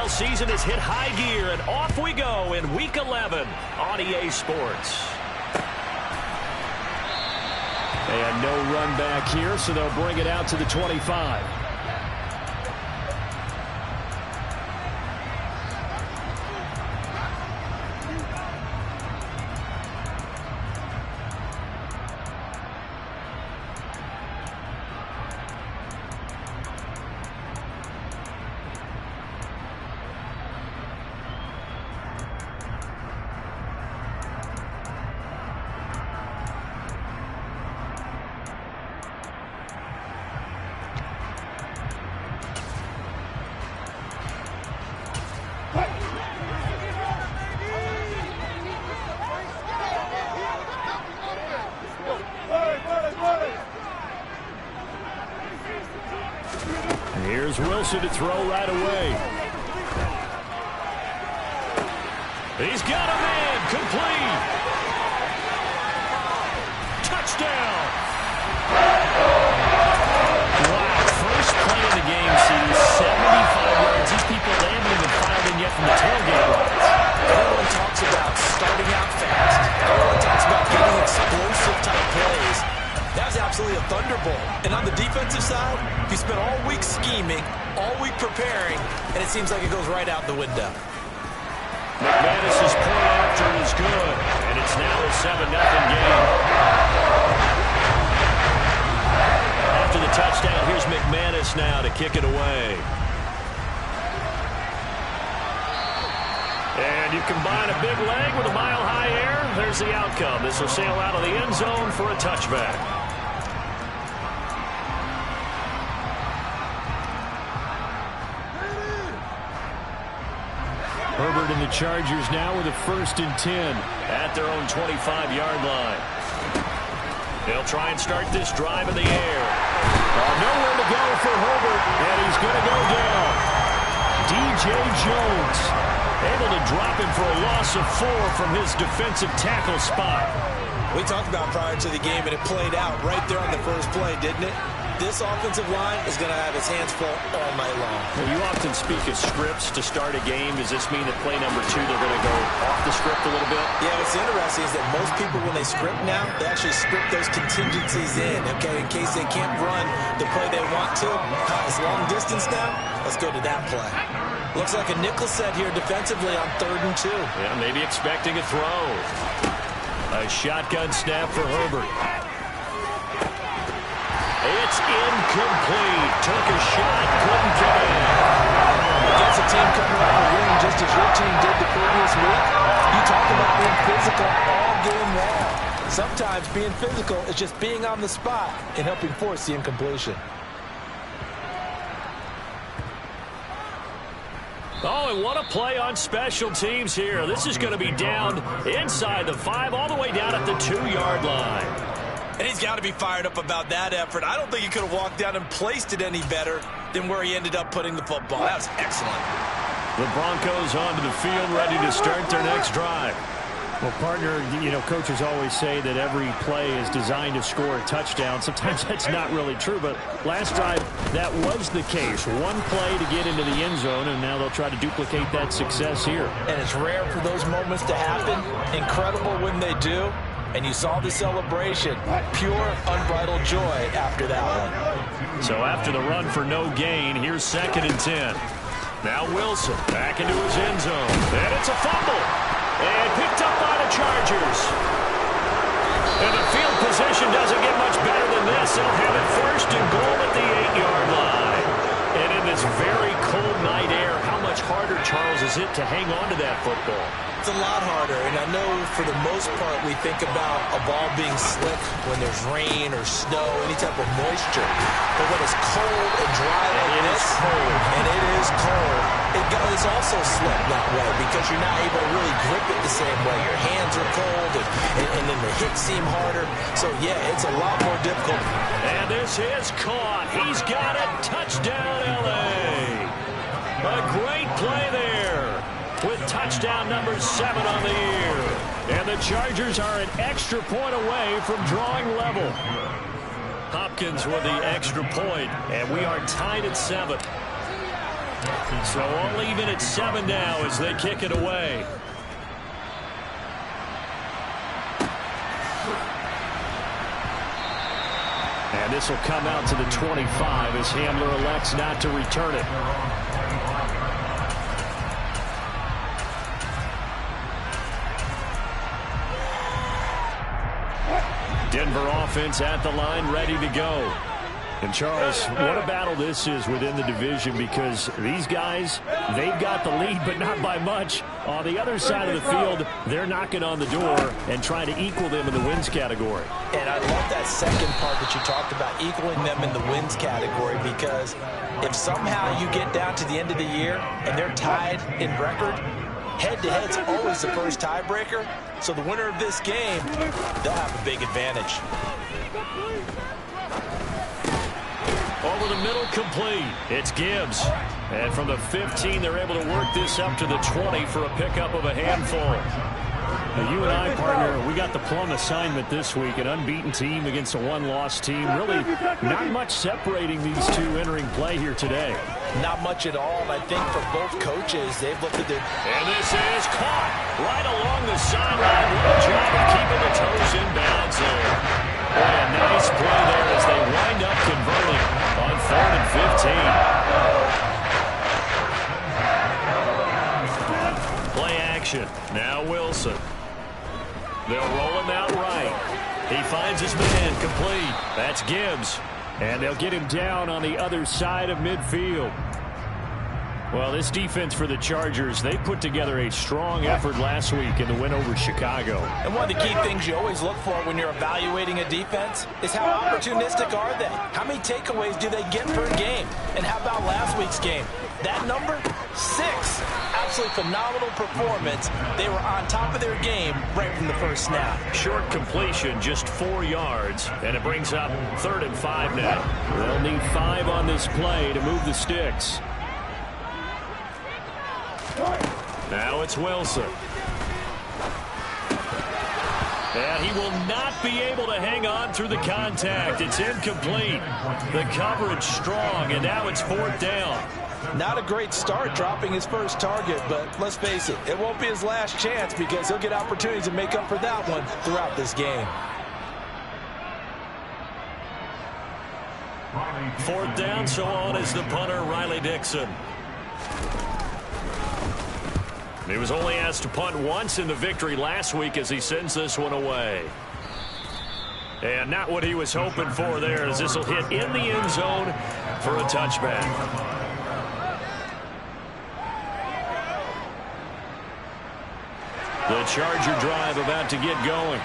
NFL season has hit high gear, and off we go in Week 11 on EA Sports. And no run back here, so they'll bring it out to the 25. Here's Wilson to throw right away. He's got a man, complete. Touchdown. Wow, first play of the game sees 75 yards. These people, they haven't even filed in yet from the tailgate lines. Everyone talks about starting out fast. Everyone talks about getting explosive type plays. That was absolutely a thunderbolt. And on the defensive side, you spent all week scheming, all week preparing, and it seems like it goes right out the window. McManus's point after is good, and it's now a 7-0 game. After the touchdown, here's McManus now to kick it away. And you combine a big leg with a mile-high air, there's the outcome. This will sail out of the end zone for a touchback. Herbert and the Chargers now with a 1st and 10 at their own 25-yard line. They'll try and start this drive in the air. Nowhere to go for Herbert, and he's going to go down. DJ Jones able to drop him for a loss of 4 from his defensive tackle spot. We talked about prior to the game, and it played out right there on the first play, didn't it? This offensive line is going to have its hands full all night long. Well, you often speak of scripts to start a game. Does this mean that play number 2, they're going to go off the script a little bit? Yeah, what's interesting is that most people, when they script now, they actually script those contingencies in, okay, in case they can't run the play they want to. It's long distance now. Let's go to that play. Looks like a nickel set here defensively on 3rd and 2. Yeah, maybe expecting a throw. A shotgun snap for Herbert. It's incomplete. Took a shot, couldn't get it. Against a team coming out of the win just as your team did the previous week, you talk about being physical all game long. Sometimes being physical is just being on the spot and helping force the incompletion. Oh, and what a play on special teams here. This is going to be down inside the 5, all the way down at the 2-yard line. And he's got to be fired up about that effort. I don't think he could have walked down and placed it any better than where he ended up putting the football. That was excellent. The Broncos onto the field, ready to start their next drive. Well, partner, you know, coaches always say that every play is designed to score a touchdown. Sometimes that's not really true, but last drive, that was the case. One play to get into the end zone, and now they'll try to duplicate that success here. And it's rare for those moments to happen. Incredible when they do. And you saw the celebration. Pure, unbridled joy after that one. So after the run for no gain, here's 2nd and 10. Now Wilson back into his end zone. And it's a fumble. And picked up by the Chargers. And the field position doesn't get much better than this. They'll have it 1st and goal at the 8-yard line. And in this very cold night air, how much harder, Charles, is it to hang on to that football? It's a lot harder, and I know for the most part we think about a ball being slick when there's rain or snow, any type of moisture. But when it's cold and dry like this, and it is cold, it's also slick that way because you're not able to really grip it the same way. Your hands are cold, and then the hits seem harder. So, yeah, it's a lot more difficult. And this is caught. He's got it. Touchdown, L.A. A great play there, with touchdown number 7 on the year. And the Chargers are an extra point away from drawing level. Hopkins with the extra point, and we are tied at 7. So all even at 7 now as they kick it away. And this will come out to the 25 as Hamler elects not to return it. Denver offense at the line, ready to go. And, Charles, what a battle this is within the division, because these guys, they've got the lead, but not by much. On the other side of the field, they're knocking on the door and trying to equal them in the wins category. And I love that second part that you talked about, equaling them in the wins category, because if somehow you get down to the end of the year and they're tied in record, head-to-head's always the first tiebreaker. So the winner of this game, they'll have a big advantage. Over the middle, complete. It's Gibbs. And from the 15, they're able to work this up to the 20 for a pickup of a handful. Now, you and I, partner, we got the plum assignment this week. An unbeaten team against a one-loss team. Really not much separating these two entering play here today. Not much at all, and I think for both coaches, they've looked at their... And this is caught right along the sideline. What a job of keeping the toes in bounds there. Boy, a nice play there as they wind up converting on 4th and 15. Play action. Now Wilson. They'll roll him out right. He finds his man, complete. That's Gibbs. And they'll get him down on the other side of midfield. Well, this defense for the Chargers, they put together a strong effort last week in the win over Chicago. And one of the key things you always look for when you're evaluating a defense is how opportunistic are they? How many takeaways do they get per game? And how about last week's game? That number, 6. Absolutely phenomenal performance. They were on top of their game right from the first snap. Short completion, just 4 yards, and it brings up 3rd and 5 now. They'll need 5 on this play to move the sticks. Now it's Wilson. And he will not be able to hang on through the contact. It's incomplete. The coverage strong, and now it's 4th down. Not a great start dropping his first target, but let's face it, it won't be his last chance because he'll get opportunities to make up for that one throughout this game. 4th down, so on is the punter, Riley Dixon. He was only asked to punt once in the victory last week as he sends this one away. And not what he was hoping for there, as this will hit in the end zone for a touchback. The Charger drive about to get going.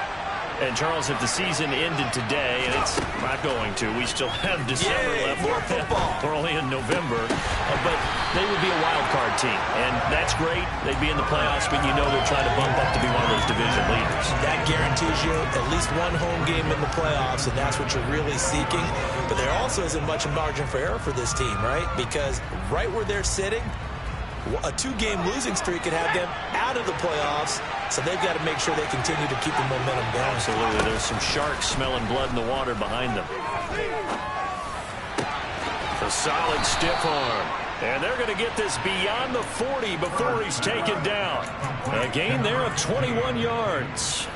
And, Charles, if the season ended today, and it's not going to, we still have December left. More football. We're only in November. But they would be a wild card team. And that's great. They'd be in the playoffs, but you know they're trying to bump up to be one of those division leaders. That guarantees you at least one home game in the playoffs, and that's what you're really seeking. But there also isn't much margin for error for this team, right? Because right where they're sitting, a 2-game losing streak could have them out of the playoffs, so they've got to make sure they continue to keep the momentum going. Absolutely. There's some sharks smelling blood in the water behind them. A solid stiff arm. And they're going to get this beyond the 40 before he's taken down. A gain there of 21 yards.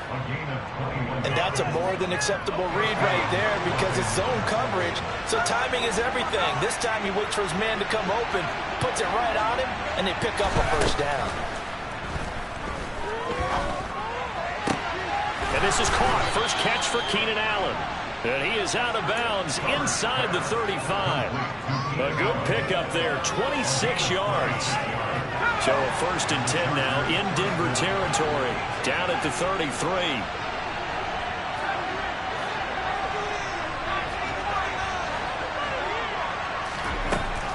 And that's a more than acceptable read right there because it's zone coverage, so timing is everything. This time he waits for his man to come open, puts it right on him, and they pick up a first down. And this is caught. First catch for Keenan Allen. And he is out of bounds inside the 35. A good pickup there, 26 yards. So a 1st and 10 now in Denver territory, down at the 33.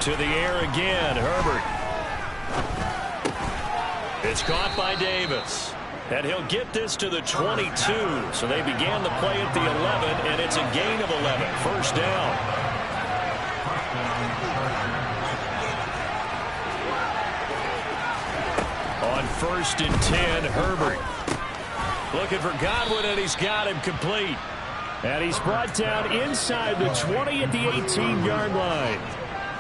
To the air again, Herbert. It's caught by Davis. And he'll get this to the 22. So they began the play at the 11, and it's a gain of 11. First down. On 1st and 10, Herbert. Looking for Godwin, and he's got him complete. And he's brought down inside the 20 at the 18-yard line.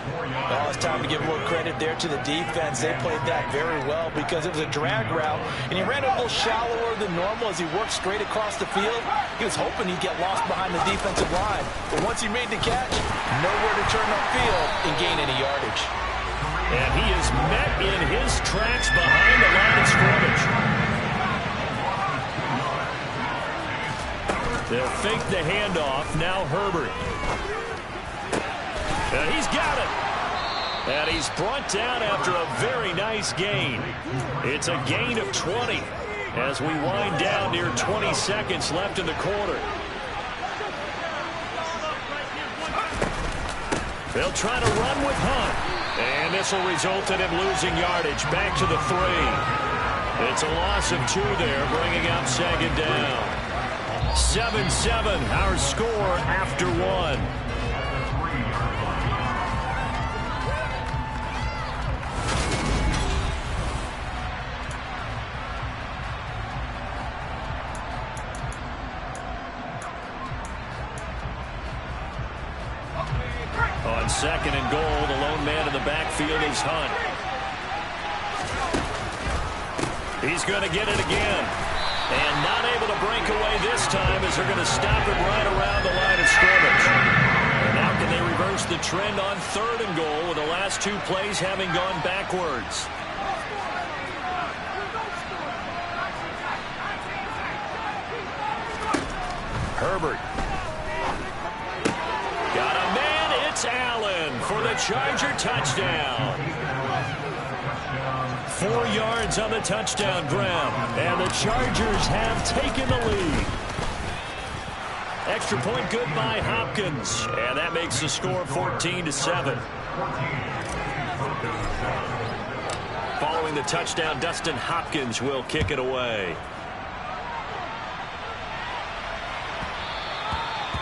Well, it's time to give a little credit there to the defense. They played that very well because it was a drag route, and he ran a little shallower than normal as he worked straight across the field. He was hoping he'd get lost behind the defensive line, but once he made the catch, nowhere to turn upfield and gain any yardage. And he is met in his tracks behind the line of scrimmage. They'll fake the handoff. Now Herbert. And he's got it. And he's brought down after a very nice gain. It's a gain of 20 as we wind down near 20 seconds left in the quarter. They'll try to run with Hunt. And this will result in him losing yardage back to the 3. It's a loss of 2 there, bringing up second down. 7-7, our score after 1. On second and goal, the lone man in the backfield is Hunt. He's going to get it again. And not able to break away this time as they're going to stop him right around the line of scrimmage. And now can they reverse the trend on third and goal with the last 2 plays having gone backwards? Herbert. Got a man. It's Allen for the Charger touchdown. 4 yards on the touchdown grab. And the Chargers have taken the lead. Extra point good by Hopkins. And that makes the score 14-7. Following the touchdown, Dustin Hopkins will kick it away.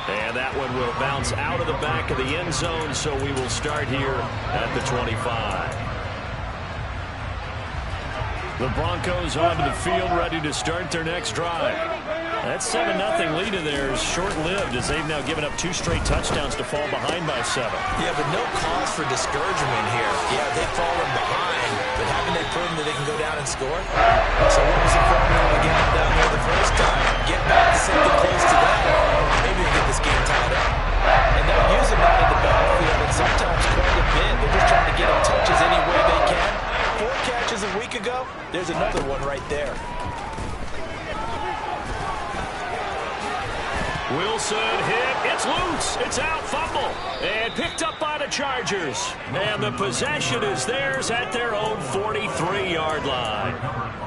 And that one will bounce out of the back of the end zone, so we will start here at the 25. The Broncos onto the field, ready to start their next drive. That 7-0 lead of theirs short-lived as they've now given up 2 straight touchdowns to fall behind by 7. Yeah, but no cause for discouragement here. Yeah, they've fallen behind, but haven't they proven that they can go down and score? So what was the formula again down there the first time? Get back to something close to that. Maybe they get this game tied up. And they'll use him out of the backfield, and sometimes quite a bit. They're just trying to get him touches any way they can. 4 catches a week ago, there's another one right there. Wilson hit. It's loose. It's out. Fumble. And picked up by the Chargers. And the possession is theirs at their own 43-yard line.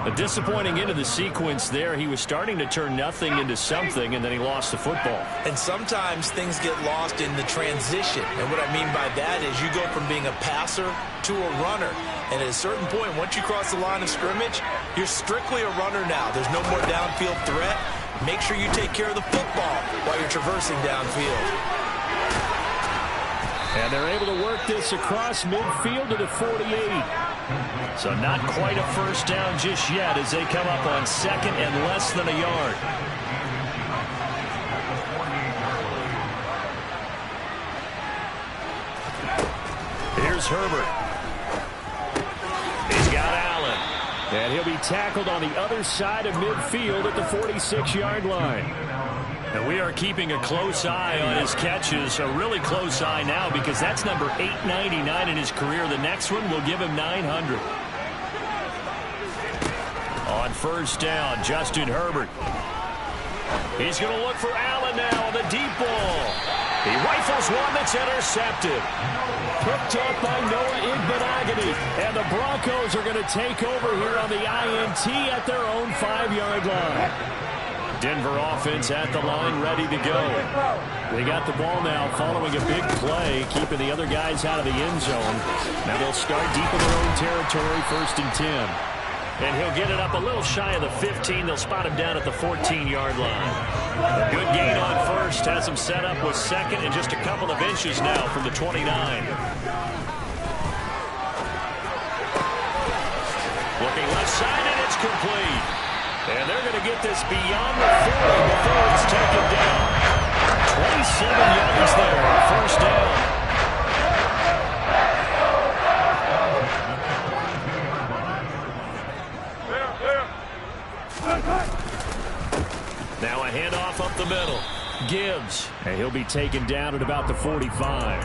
A disappointing end of the sequence there. He was starting to turn nothing into something, and then he lost the football. And sometimes things get lost in the transition. And what I mean by that is you go from being a passer to a runner. And at a certain point, once you cross the line of scrimmage, you're strictly a runner now. There's no more downfield threat. Make sure you take care of the football while you're traversing downfield. And they're able to work this across midfield to the 48. So not quite a first down just yet as they come up on second and less than a yard. Here's Herbert. He's got Allen. And he'll be tackled on the other side of midfield at the 46-yard line. And we are keeping a close eye on his catches, a really close eye now because that's number 899 in his career. The next one will give him 900. On first down, Justin Herbert. He's going to look for Allen now on the deep ball. He rifles one that's intercepted. Picked up by Noah Igbenogany. And the Broncos are going to take over here on the INT at their own 5-yard line. Denver offense at the line, ready to go. They got the ball now following a big play, keeping the other guys out of the end zone. Now they'll start deep in their own territory, 1st and 10. And he'll get it up a little shy of the 15. They'll spot him down at the 14-yard line. A good gain on first, has him set up with second and just a couple of inches now from the 29. Looking left side, and it's complete. And they're going to get this beyond the 40 before it's taken down. 27 yards there, first down. Hand off up the middle. Gibbs. And he'll be taken down at about the 45.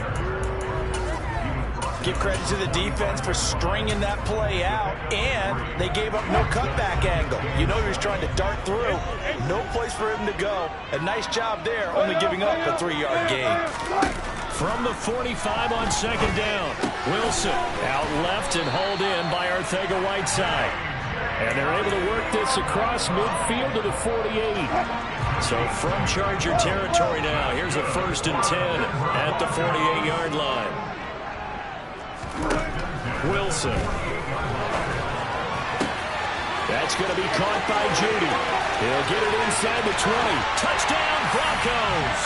Give credit to the defense for stringing that play out, and they gave up no cutback angle. You know he was trying to dart through. No place for him to go. A nice job there, only giving up a 3-yard gain. From the 45 on second down. Wilson out left and hauled in by Arcega-Whiteside. And they're able to work this across midfield to the 48. So from Charger territory now, here's a 1st and 10 at the 48-yard line. Wilson. That's going to be caught by Judy. He'll get it inside the 20. Touchdown, Broncos.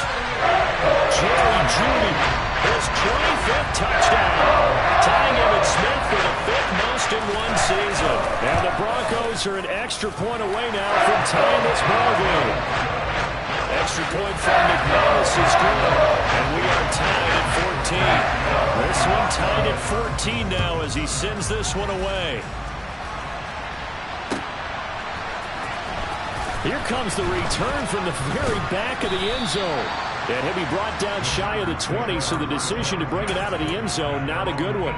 Jerry Judy, his 25th touchdown. Tying Emmitt Smith for the 5th most in one season. And the Broncos are an extra point away now from tying this ball game. Extra point from McManus is good. And we are tied at 14. This one tied at 14 now as he sends this one away. Here comes the return from the very back of the end zone. And he'll be brought down shy of the 20, so the decision to bring it out of the end zone, not a good one.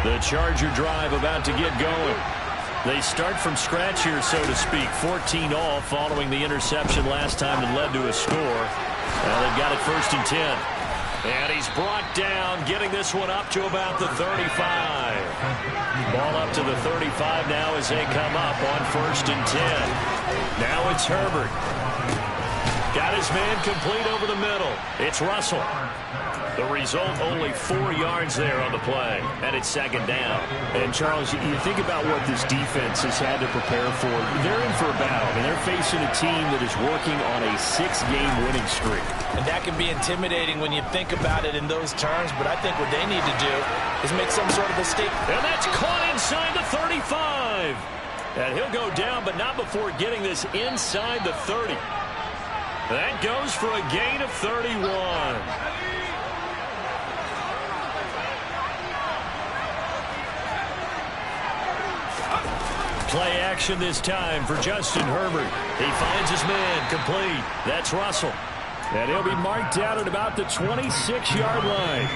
The Charger drive about to get going. They start from scratch here, so to speak. 14 all following the interception last time that led to a score. Well, they've got it 1st and 10. And he's brought down, getting this one up to about the 35. Ball up to the 35 now as they come up on 1st and 10. Now it's Herbert. Got his man complete over the middle. It's Russell. The result, only 4 yards there on the play, and it's 2nd down. And, Charles, you think about what this defense has had to prepare for. They're in for a battle, and they're facing a team that is working on a 6-game winning streak. And that can be intimidating when you think about it in those terms, but I think what they need to do is make some sort of a statement. And that's caught inside the 35. And he'll go down, but not before getting this inside the 30. That goes for a gain of 31. Play action this time for Justin Herbert. He finds his man complete. That's Russell. And he'll be marked down at about the 26-yard line.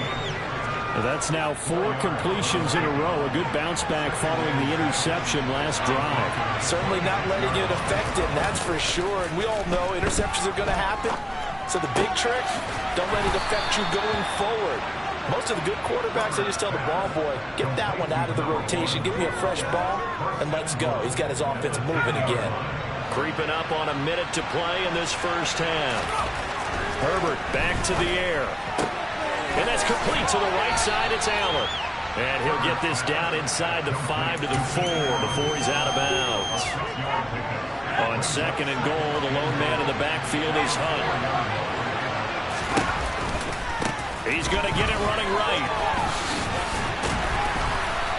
That's now 4 completions in a row. A good bounce back following the interception last drive. Certainly not letting it affect him, that's for sure. And we all know interceptions are going to happen. So the big trick, don't let it affect you going forward. Most of the good quarterbacks, they just tell the ball boy, get that one out of the rotation, give me a fresh ball, and let's go. He's got his offense moving again. Creeping up on a minute to play in this first half. Herbert back to the air. And that's complete to the right side. It's Allen. And he'll get this down inside the 5 to the 4 before he's out of bounds. On 2nd and goal, the lone man in the backfield is Hunt. He's going to get it running right.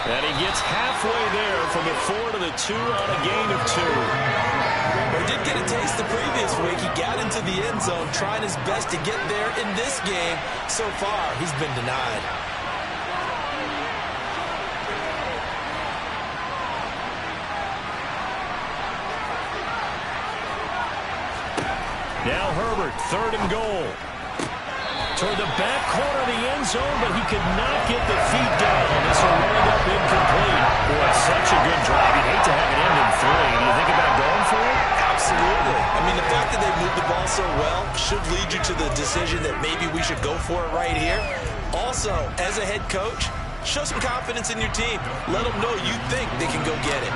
And he gets halfway there from the 4 to the 2 on a gain of 2. He did get a taste the previous week. He got into the end zone, trying his best to get there in this game. So far, he's been denied. Now Herbert, 3rd and goal. Toward the back corner of the end zone, but he could not get the feet down. This will wind up incomplete. Boy, such a good drive. You'd hate to have it end in 3. Do you think about going for it? Absolutely. I mean, the fact that they moved the ball so well should lead you to the decision that maybe we should go for it right here. Also, as a head coach, show some confidence in your team. Let them know you think they can go get it.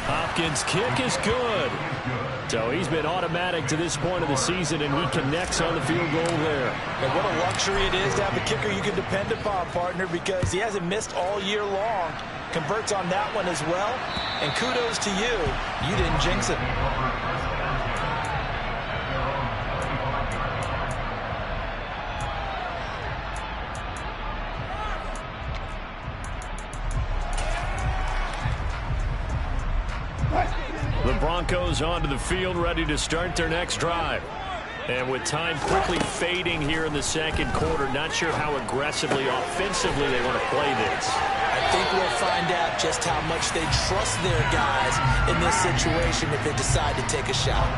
Hopkins' kick is good. So he's been automatic to this point of the season, and he connects on the field goal there. And what a luxury it is to have a kicker you can depend upon, partner, because he hasn't missed all year long. Converts on that one as well. And kudos to you. You didn't jinx it. The Broncos onto the field, ready to start their next drive. And with time quickly fading here in the 2nd quarter, not sure how aggressively, offensively they want to play this. I think we'll find out just how much they trust their guys in this situation if they decide to take a shot.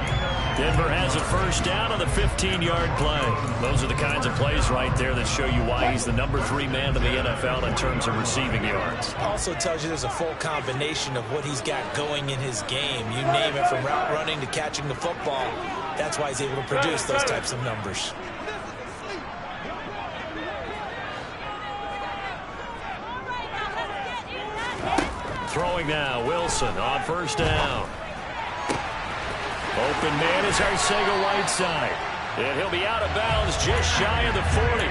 Denver has a first down on the 15-yard play. Those are the kinds of plays right there that show you why he's the number 3 man in the NFL in terms of receiving yards. Also tells you there's a full combination of what he's got going in his game. You name it, from route running to catching the football. That's why he's able to produce those types of numbers. Throwing now, Wilson on first down. Open man is Arcega-Whiteside. And he'll be out of bounds just shy of the 40.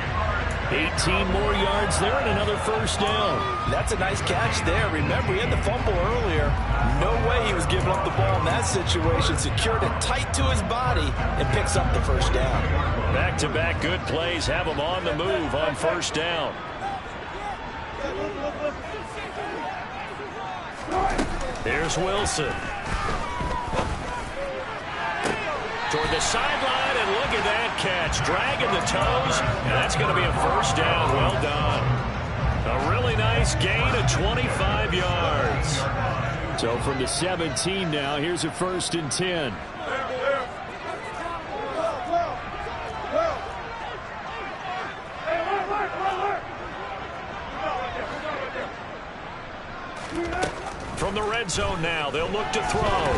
18 more yards there and another first down. That's a nice catch there. Remember, he had the fumble earlier. No way he was giving up the ball in that situation. Secured it tight to his body and picks up the first down. Back-to-back good plays have him on the move on first down. Here's Wilson. Toward the sideline, and look at that catch. Dragging the toes, and that's going to be a first down. Well done. A really nice gain of 25 yards. So from the 17 now, here's a 1st and 10. From the red zone now, they'll look to throw.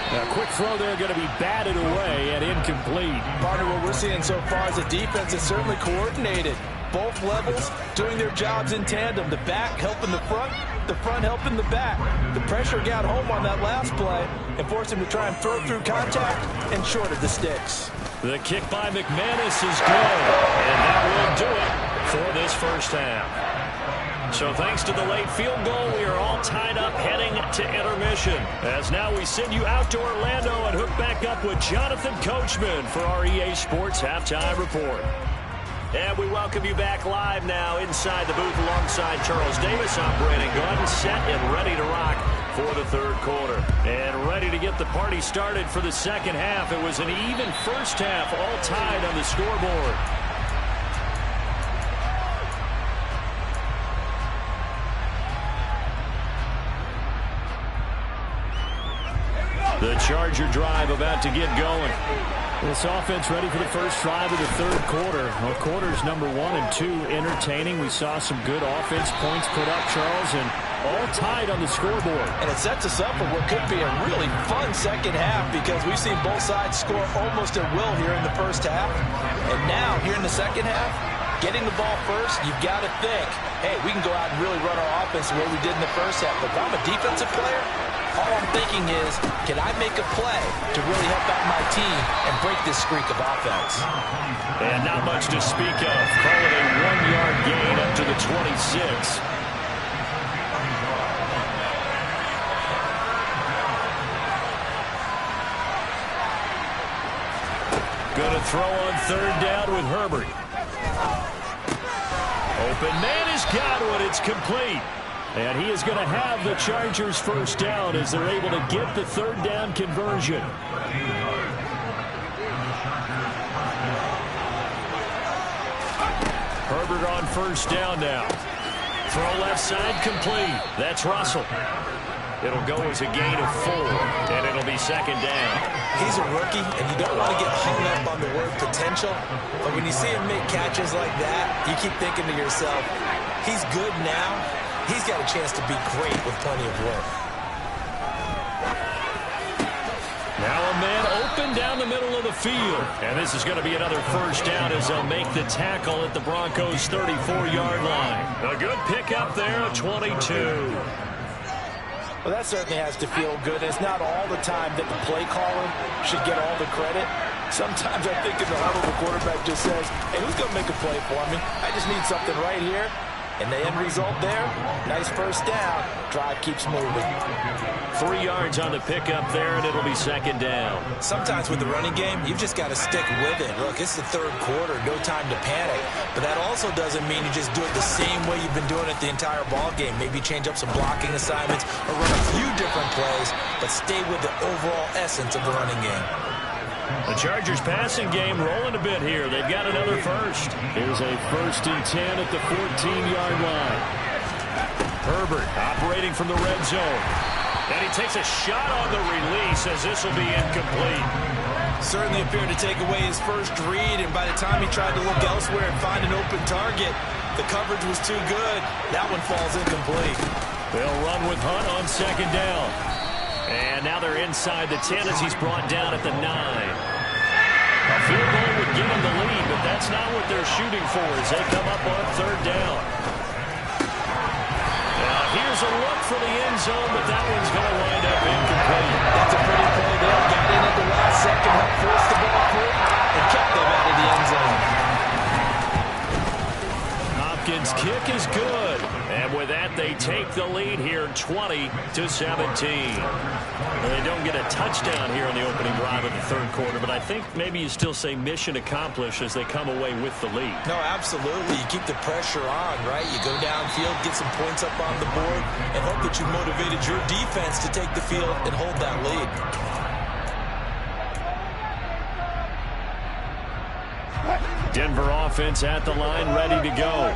A quick throw there, going to be batted away and incomplete. Partner, what we're seeing so far is the defense is certainly coordinated. Both levels doing their jobs in tandem. The back helping the front helping the back. The pressure got home on that last play and forced him to try and throw through contact and shorted the sticks. The kick by McManus is good, and that will do it for this first half. So thanks to the late field goal, we are all tied up heading to intermission. As now we send you out to Orlando and hook back up with Jonathan Coachman for our EA Sports Halftime Report. And we welcome you back live now inside the booth alongside Charles Davis. I'm Brandon Gunn, set and ready to rock for the third quarter. And ready to get the party started for the second half. It was an even first half, all tied on the scoreboard. The Charger drive about to get going. This offense ready for the first drive of the third quarter. Well, quarters number 1 and 2 entertaining. We saw some good offense points put up, Charles, and all tied on the scoreboard. And it sets us up for what could be a really fun second half because we've seen both sides score almost at will here in the first half. And now, here in the second half, getting the ball first, you've got to think, hey, we can go out and really run our offense the way we did in the first half. But if I'm a defensive player, all I'm thinking is, can I make a play to really help out my team and break this streak of offense? And not much to speak of. Call it a 1-yard gain up to the 26. Going to throw on third down with Herbert. Open man has got one. It's complete. And he is going to have the Chargers first down as they're able to get the third down conversion. Herbert on first down now. Throw left side complete. That's Russell. It'll go as a gain of 4, and it'll be second down. He's a rookie, and you don't want to get hung up on the word potential. But when you see him make catches like that, you keep thinking to yourself, he's good now. He's got a chance to be great with plenty of work. Now a man open down the middle of the field. And this is going to be another first down as they'll make the tackle at the Broncos' 34-yard line. A good pickup there at 22. Well, that certainly has to feel good. It's not all the time that the play caller should get all the credit. Sometimes I think in the huddle, the quarterback just says, hey, who's going to make a play for me? I just need something right here. And the end result there, nice first down. Drive keeps moving. 3 yards on the pickup there, and it'll be second down. Sometimes with the running game, you've just got to stick with it. Look, it's the third quarter, no time to panic. But that also doesn't mean you just do it the same way you've been doing it the entire ball game. Maybe change up some blocking assignments or run a few different plays, but stay with the overall essence of the running game. The Chargers passing game rolling a bit here. They've got another first. Here's a 1st and 10 at the 14-yard line. Herbert operating from the red zone. And he takes a shot on the release as this will be incomplete. Certainly appeared to take away his first read, and by the time he tried to look elsewhere and find an open target, the coverage was too good. That one falls incomplete. They'll run with Hunt on second down. And now they're inside the 10 as he's brought down at the 9. A field goal would give them the lead, but that's not what they're shooting for as they come up on third down. Now here's a look for the end zone, but that one's going to wind up incomplete. That's a pretty play there. Got in at the last second, helped force the ball through, and kept them out of the end zone. Hopkins' kick is good. And with that, they take the lead here 20-17. They don't get a touchdown here in the opening drive of the third quarter, but I think maybe you still say mission accomplished as they come away with the lead. No, absolutely. You keep the pressure on, right? You go downfield, get some points up on the board, and hope that you motivated your defense to take the field and hold that lead. Denver offense at the line, ready to go.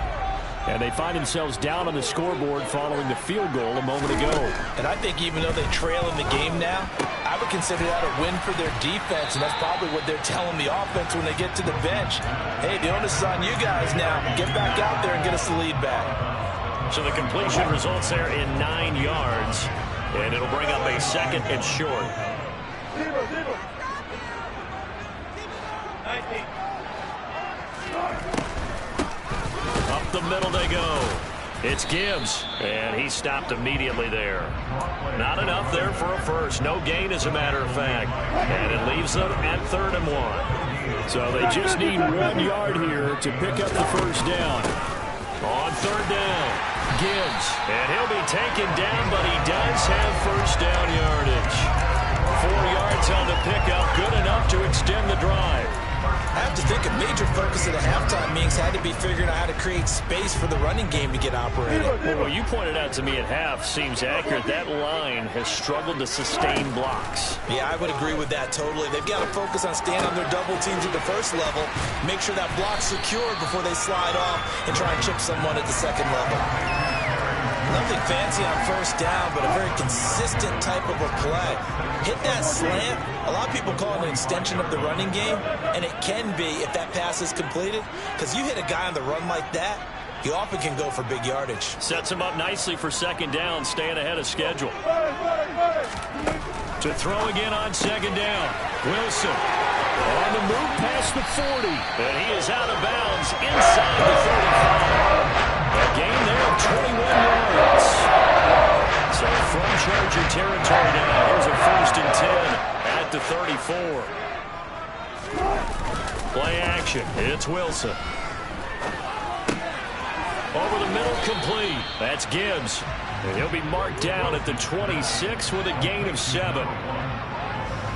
And they find themselves down on the scoreboard following the field goal a moment ago. And I think even though they trail in the game now, I would consider that a win for their defense, and that's probably what they're telling the offense when they get to the bench. Hey, the onus is on you guys now. Get back out there and get us the lead back. So the completion results there in 9 yards, and it'll bring up a second and short. Up the middle they go. It's Gibbs, and he stopped immediately there. Not enough there for a first. No gain, as a matter of fact. And it leaves them at 3rd and 1. So they just need 1 yard here to pick up the first down. On 3rd down, Gibbs. And he'll be taken down, but he does have first down yardage. 4 yards on the pickup, good enough to extend the drive. I have to think a major focus of the halftime meetings had to be figuring out how to create space for the running game to get operated. Well, you pointed out to me at half seems accurate. That line has struggled to sustain blocks. Yeah, I would agree with that totally. They've got to focus on staying on their double teams at the first level, make sure that block's secured before they slide off and try and chip someone at the second level. Nothing fancy on first down, but a very consistent type of a play. Hit that slant. A lot of people call it an extension of the running game, and it can be if that pass is completed, because you hit a guy on the run like that, you often can go for big yardage. Sets him up nicely for second down, staying ahead of schedule. To throw again on second down. Wilson on the move past the 40, and he is out of bounds inside the 35. A gain there of 21 yards. So from Charger territory now, here's a 1st and 10 at the 34. Play action. It's Wilson. Over the middle, complete. That's Gibbs. And he'll be marked down at the 26 with a gain of 7.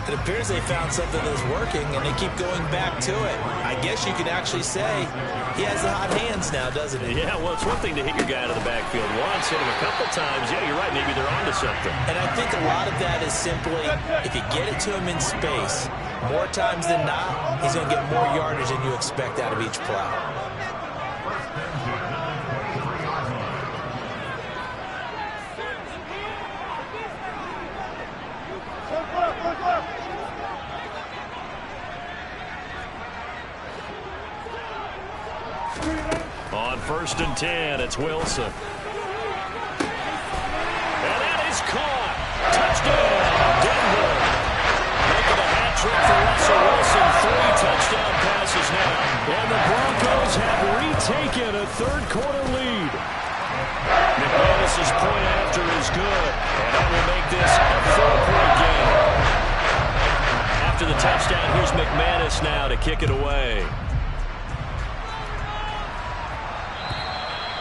It appears they found something that's working, and they keep going back to it. I guess you could actually say he has the hot hands now, doesn't he? Yeah, well, it's one thing to hit your guy out of the backfield once, hit him a couple times. Yeah, you're right. Maybe they're onto something. And I think a lot of that is simply if you get it to him in space, more times than not, he's going to get more yardage than you expect out of each play. On 1st and 10, it's Wilson. And that is caught. Touchdown, Denver. Making a hat trick for Russell Wilson. 3 touchdown passes now. And the Broncos have retaken a third quarter lead. McManus's point after is good. And that will make this a 4-point game. After the touchdown, here's McManus now to kick it away.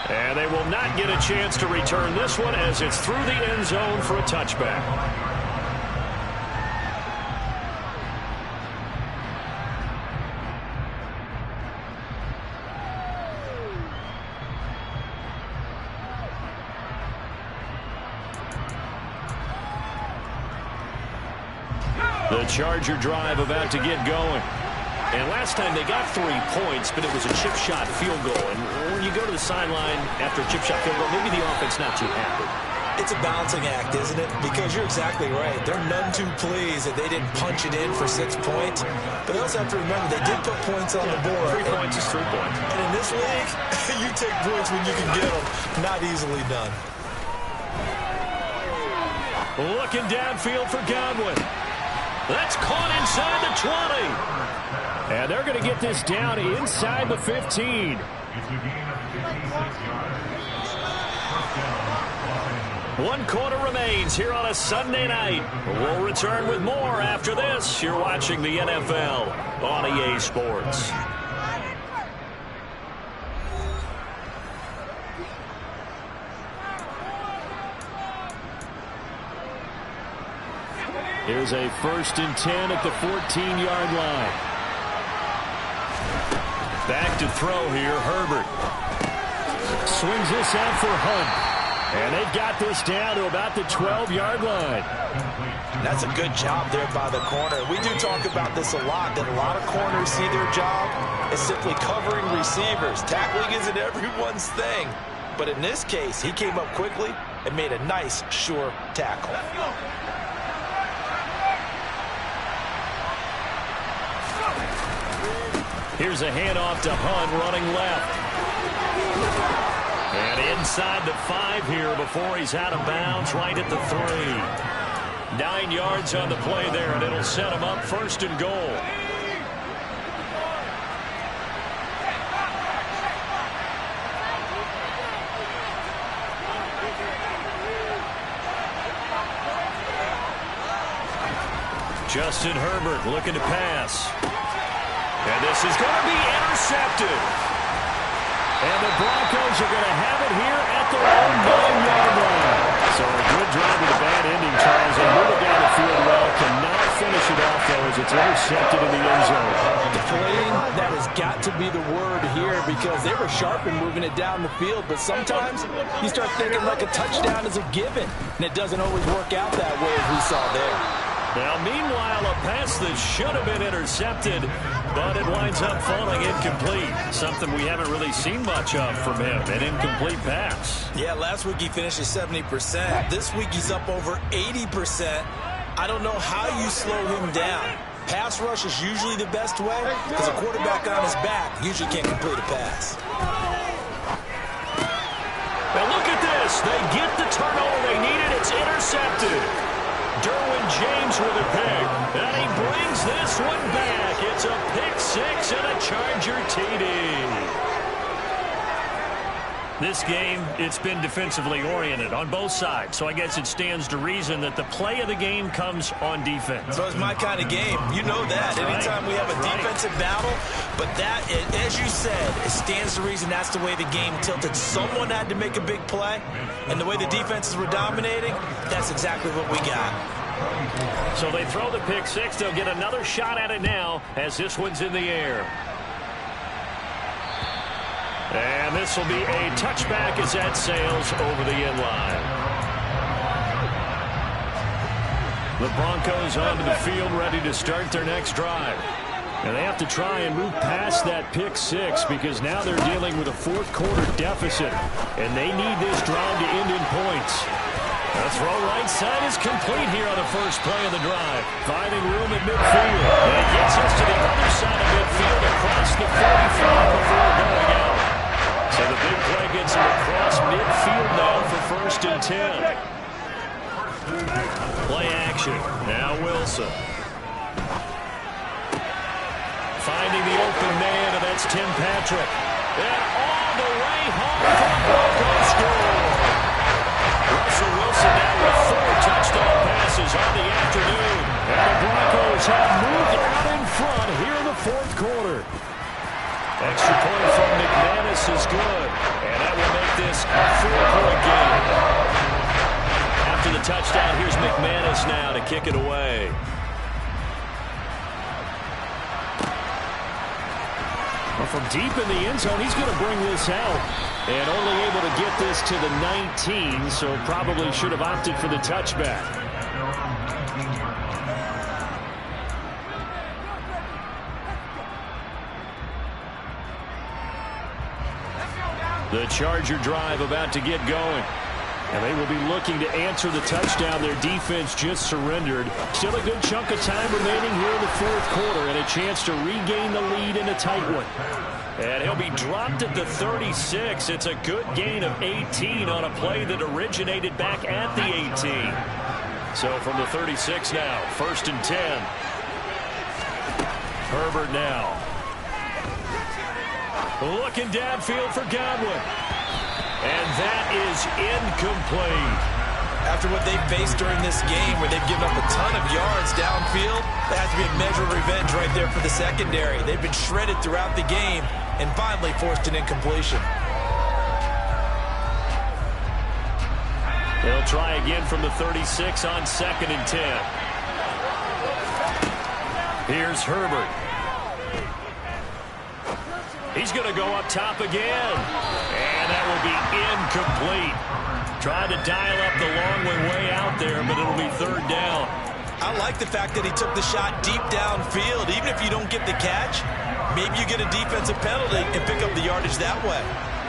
And they will not get a chance to return this one as it's through the end zone for a touchback. The Charger drive about to get going. And last time they got 3 points, but it was a chip shot field goal. And when you go to the sideline after a chip shot field goal, maybe the offense not too happy. It's a balancing act, isn't it? Because you're exactly right. They're none too pleased that they didn't punch it in for 6 points. But they also have to remember they did put points on the board. 3 points is 3 points. And in this league, you take points when you can get them. Not easily done. Looking downfield for Godwin. That's caught inside the 20. And they're going to get this down inside the 15. One quarter remains here on a Sunday night. We'll return with more after this. You're watching the NFL on EA Sports. Here's a 1st and 10 at the 14-yard line. Back to throw here, Herbert. Swings this out for Hunt. And they've got this down to about the 12-yard line. That's a good job there by the corner. We do talk about this a lot, that a lot of corners see their job as simply covering receivers. Tackling isn't everyone's thing. But in this case, he came up quickly and made a nice, sure tackle. Here's a handoff to Hunt running left. And inside the 5 here before he's out of bounds, right at the 3. 9 yards on the play there, and it'll set him up 1st and goal. Justin Herbert looking to pass. And this is going to be intercepted. And the Broncos are going to have it here at their own 9-yard line. So a good drive with a bad ending, Charles. They move it down the field well. Cannot finish it off, though, as it's intercepted in the end zone. Deflating, that has got to be the word here because they were sharp in moving it down the field. But sometimes you start thinking like a touchdown is a given, and it doesn't always work out that way as we saw there. Now, meanwhile, a pass that should have been intercepted, but it winds up falling incomplete. Something we haven't really seen much of from him, an incomplete pass. Yeah, last week he finished at 70%. This week he's up over 80%. I don't know how you slow him down. Pass rush is usually the best way because a quarterback on his back usually can't complete a pass. Now look at this. They get the turnover they needed. It's intercepted. Derwin James with a pick, and he brings this one back. It's a pick 6 and a Charger TD. This game, it's been defensively oriented on both sides, so I guess it stands to reason that the play of the game comes on defense. So it's my kind of game. You know that. Anytime we have a defensive battle, but that, as you said, it stands to reason that's the way the game tilted. Someone had to make a big play, and the way the defenses were dominating, that's exactly what we got. So they throw the pick 6. They'll get another shot at it now as this one's in the air. And this will be a touchback as that sails over the end line. The Broncos onto the field ready to start their next drive. And they have to try and move past that pick 6 because now they're dealing with a fourth quarter deficit. And they need this drive to end in points. The throw right side is complete here on the first play of the drive. Finding room at midfield. And it gets us to the other side of midfield across the 45 before going out. So the big play gets him across midfield now for 1st and 10. Play action. Now Wilson. Finding the open man, and that's Tim Patrick. And all the way home for the Broncos score. Russell Wilson now with 4 touchdown passes on the afternoon. And the Broncos have moved out in front here in the fourth quarter. Extra point from McManus is good. And that will make this a 4-point game. After the touchdown, here's McManus now to kick it away. Well, from deep in the end zone, he's going to bring this out. And only able to get this to the 19, so probably should have opted for the touchback. The Charger drive about to get going. And they will be looking to answer the touchdown their defense just surrendered. Still a good chunk of time remaining here in the fourth quarter and a chance to regain the lead in a tight one. And he'll be dropped at the 36. It's a good gain of 18 on a play that originated back at the 18. So from the 36 now, 1st and 10. Herbert now. Looking downfield for Godwin. And that is incomplete. After what they've faced during this game where they've given up a ton of yards downfield, that has to be a measure of revenge right there for the secondary. They've been shredded throughout the game and finally forced an incompletion. They'll try again from the 36 on 2nd and 10. Here's Herbert. He's going to go up top again. And that will be incomplete. Tried to dial up the long way out there, but it'll be 3rd down. I like the fact that he took the shot deep downfield. Even if you don't get the catch, maybe you get a defensive penalty and pick up the yardage that way.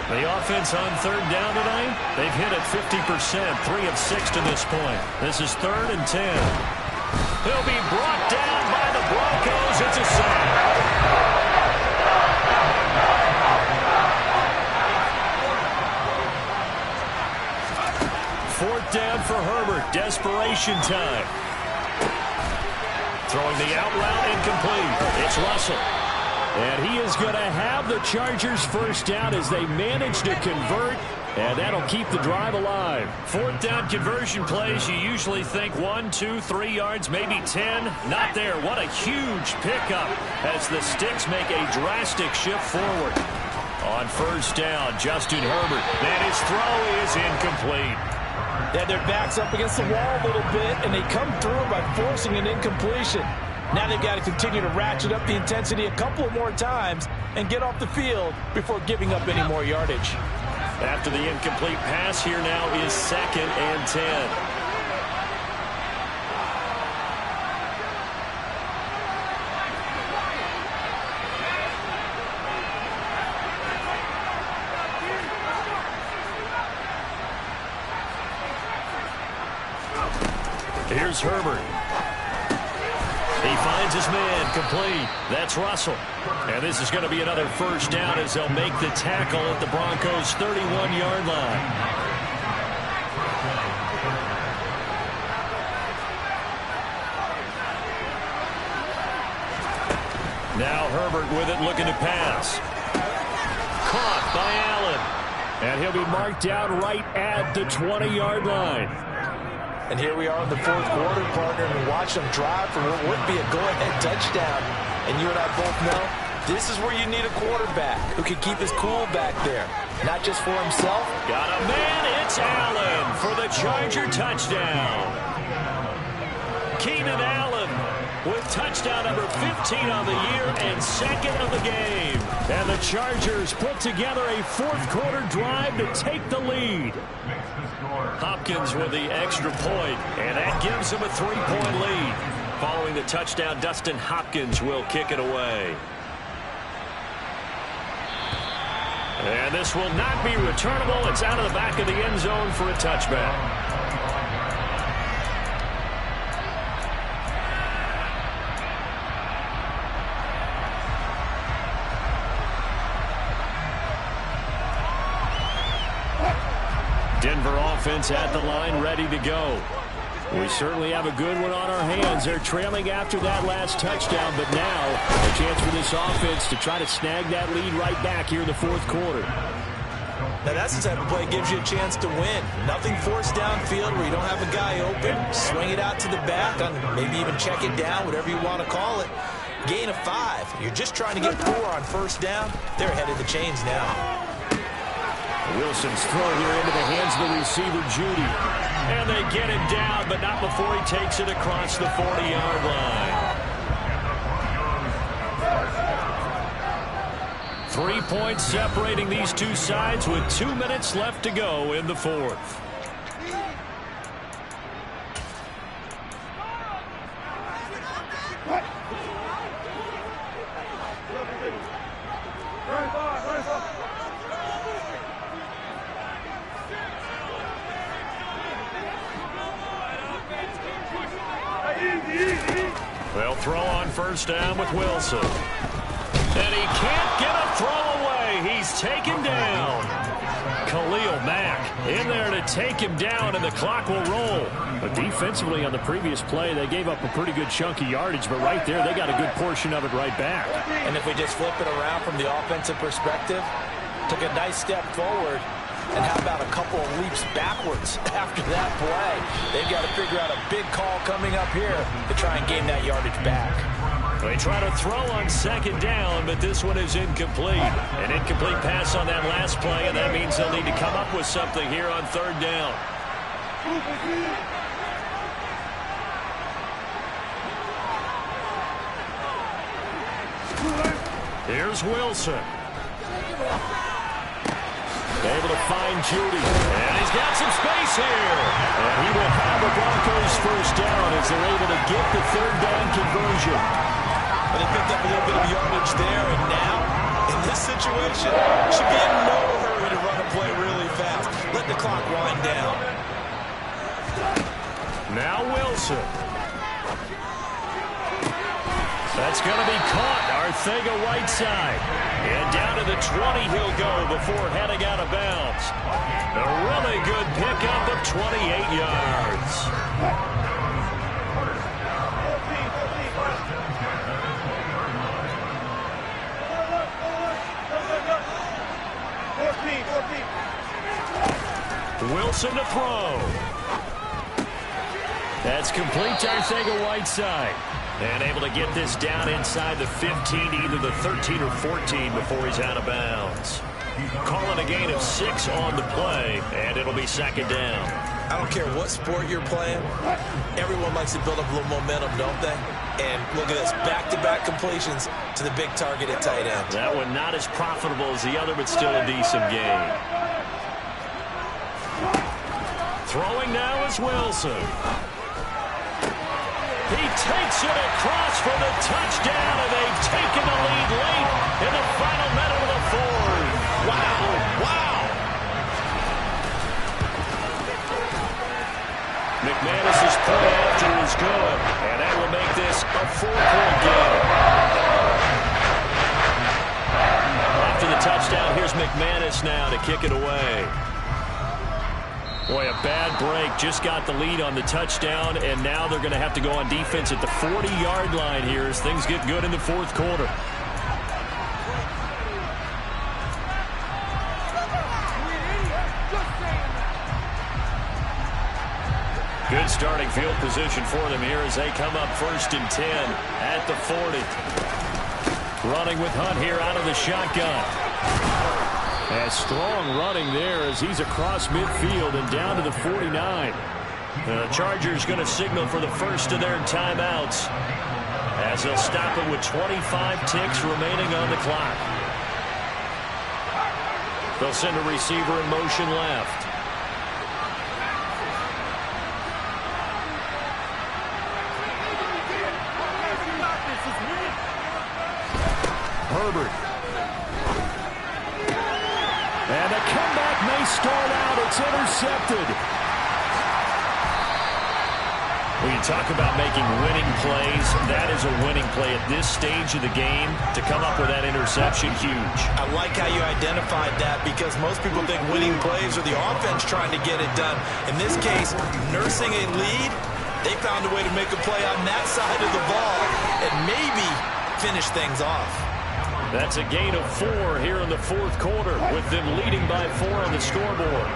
The offense on 3rd down tonight, they've hit it 50%, 3 of 6 to this point. This is 3rd and 10. He'll be brought down by the Broncos. It's a sack. 4th down for Herbert. Desperation time. Throwing the out route incomplete. It's Russell. And he is going to have the Chargers 1st down as they manage to convert. And that'll keep the drive alive. 4th down conversion plays, you usually think 1, 2, 3 yards, maybe 10. Not there. What a huge pickup as the Sticks make a drastic shift forward. On 1st down, Justin Herbert. And his throw is incomplete. Yeah, their back's up against the wall a little bit, and they come through by forcing an incompletion. Now they've got to continue to ratchet up the intensity a couple more times and get off the field before giving up any more yardage. After the incomplete pass, here now is 2nd and 10. Here's Herbert. He finds his man complete. That's Russell. And this is going to be another 1st down as they'll make the tackle at the Broncos' 31-yard line. Now Herbert with it, looking to pass. Caught by Allen. And he'll be marked down right at the 20-yard line. And here we are in the 4th quarter, partner, and watch them drive for what would be a go-ahead touchdown. And you and I both know this is where you need a quarterback who can keep his cool back there. Not just for himself. Got a man, it's Allen for the Charger touchdown. Keenan Allen with touchdown number 15 on the year and 2nd of the game. And the Chargers put together a 4th quarter drive to take the lead. Hopkins with the extra point, and that gives him a 3-point lead. Following the touchdown, Dustin Hopkins will kick it away. And this will not be returnable. It's out of the back of the end zone for a touchback. Denver offense at the line, ready to go. We certainly have a good one on our hands. They're trailing after that last touchdown, but now a chance for this offense to try to snag that lead right back here in the 4th quarter. Now that's the type of play that gives you a chance to win. Nothing forced downfield where you don't have a guy open. Swing it out to the back, maybe even check it down, whatever you want to call it. Gain of 5. You're just trying to get 4 on 1st down. They're ahead of the chains now. Wilson's throw here into the hands of the receiver, Judy. And they get it down, but not before he takes it across the 40-yard line. 3 points separating these two sides with 2 minutes left to go in the 4th. They'll throw on first down with Wilson. And he can't get a throw away. He's taken down. Khalil Mack in there to take him down, and the clock will roll. But defensively on the previous play, they gave up a pretty good chunk of yardage, but right there, they got a good portion of it right back. And if we just flip it around from the offensive perspective, took a nice step forward, and how about a couple of leaps backwards after that play? They've got to figure out a big call coming up here to try and gain that yardage back. They try to throw on second down, but this one is incomplete. An incomplete pass on that last play, and that means they'll need to come up with something here on third down. Here's Wilson. Able to find Judy. And he's got some space here. And he will have the Broncos first down as they're able to get the third down conversion. But they picked up a little bit of yardage there, and now, in this situation, should be in no hurry to run a play really fast. Let the clock wind down. Now Wilson. That's going to be caught. Arcega-Whiteside. And down to the 20 he'll go before heading out of bounds. A really good pickup of 28 yards. Wilson to throw. That's complete to Arcega-Whiteside. And able to get this down inside the 15, either the 13 or 14 before he's out of bounds. Calling a gain of 6 on the play, and it'll be second down. I don't care what sport you're playing. Everyone likes to build up a little momentum, don't they? And look at this, back-to-back completions to the big target at tight end. That one not as profitable as the other, but still a decent gain. Throwing now is Wilson. He takes it across for the touchdown, and they've taken the lead late in the final minute of the fourth. Wow, wow. McManus's play after is good, and that will make this a 4-point game. After the touchdown, here's McManus now to kick it away. Boy, a bad break. Just got the lead on the touchdown, and now they're going to have to go on defense at the 40-yard line here as things get good in the fourth quarter. Good starting field position for them here as they come up 1st and 10 at the 40. Running with Hunt here out of the shotgun. A strong running there as he's across midfield and down to the 49. The Chargers going to signal for the first of their timeouts as they'll stop it with 25 ticks remaining on the clock. They'll send a receiver in motion left. Herbert. And the comeback may start out. It's intercepted. When you talk about making winning plays, that is a winning play at this stage of the game. To come up with that interception, huge. I like how you identified that because most people think winning plays are the offense trying to get it done. In this case, nursing a lead, they found a way to make a play on that side of the ball and maybe finish things off. That's a gain of 4 here in the fourth quarter with them leading by 4 on the scoreboard.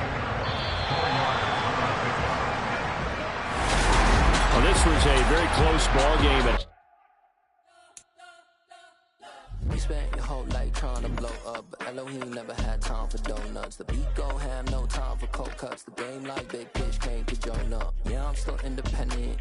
Well, this was a very close ball game. You spent your whole life trying to blow up, but Elohim never had time for donuts. The beat gon' have no time for cold cuts. The game like big pitch came to join up. Yeah, I'm still independent.